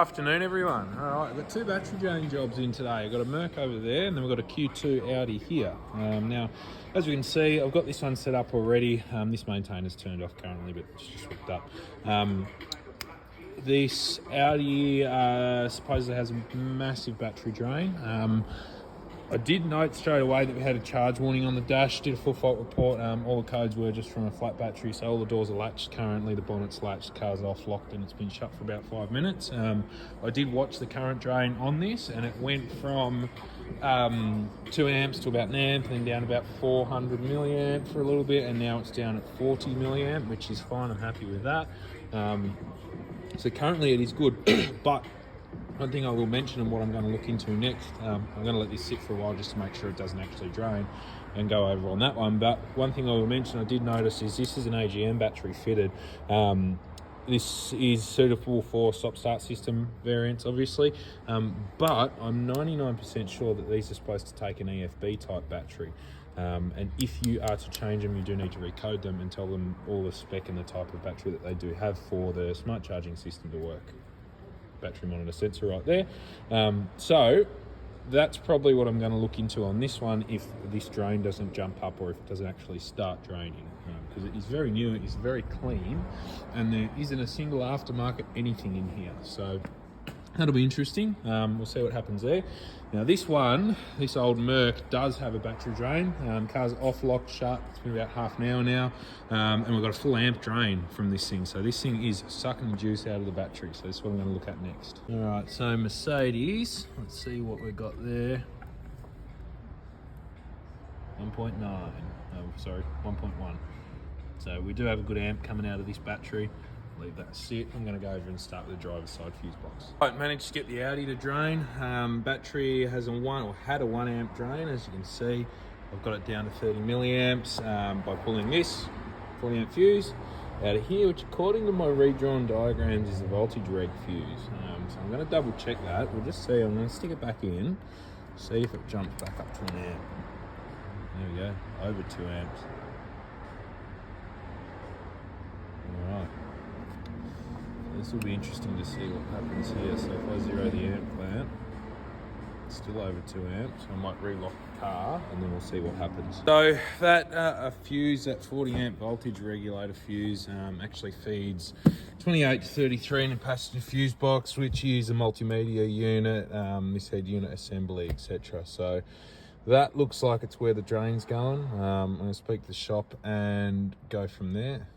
Afternoon everyone. Alright, I've got two battery drain jobs in today. I've got a Merc over there and then we've got a Q2 Audi here. Now, as you can see, I've got this one set up already. This maintainer's turned off currently, but it's just hooked up. This Audi supposedly has a massive battery drain. I did note straight away that we had a charge warning on the dash, did a full fault report. All the codes were just from a flat battery, so all the doors are latched currently, the bonnet's latched, the car's off, locked, and it's been shut for about 5 minutes. I did watch the current drain on this, and it went from 2 amps to about an amp, then down about 400 milliamp for a little bit, and now it's down at 40 milliamp, which is fine, I'm happy with that. So currently it is good, but one thing I will mention and what I'm going to look into next, I'm going to let this sit for a while just to make sure it doesn't actually drain and go over on that one. But one thing I will mention I did notice is this is an AGM battery fitted. This is suitable for stop-start system variants, obviously, but I'm 99% sure that these are supposed to take an EFB type battery. And if you are to change them, you do need to recode them and tell them all the spec and the type of battery that they do have for the smart charging system to work. Battery monitor sensor right there. So that's probably what I'm going to look into on this one if this drain doesn't jump up or if it doesn't actually start draining, because it is very new, it is very clean, and there isn't a single aftermarket anything in here, so that'll be interesting. We'll see what happens there. Now this one, this old Merc does have a battery drain. Car's off, locked, shut. It's been about half an hour now. And we've got a full amp drain from this thing. So this thing is sucking the juice out of the battery. So that's what I'm gonna look at next. All right, so Mercedes, let's see what we've got there. 1.9, oh, sorry, 1.1. So we do have a good amp coming out of this battery. Leave that sit. I'm going to go over and start with the driver's side fuse box. Right, managed to get the Audi to drain. Battery has had a 1 amp drain, as you can see. I've got it down to 30 milliamps by pulling this 40 amp fuse out of here, which according to my redrawn diagrams is the voltage reg fuse. So I'm going to double check that. We'll just see. I'm going to stick it back in, see if it jumps back up to an amp. There we go, over 2 amps. All right. This will be interesting to see what happens here. So if I zero the amp clamp, it's still over 2 amps. I might relock the car and then we'll see what happens. So that fuse, that 40 amp voltage regulator fuse, actually feeds 28 to 33 in a passenger fuse box, which is a multimedia unit, this head unit assembly, etc. So that looks like it's where the drain's going. I'm going to speak to the shop and go from there.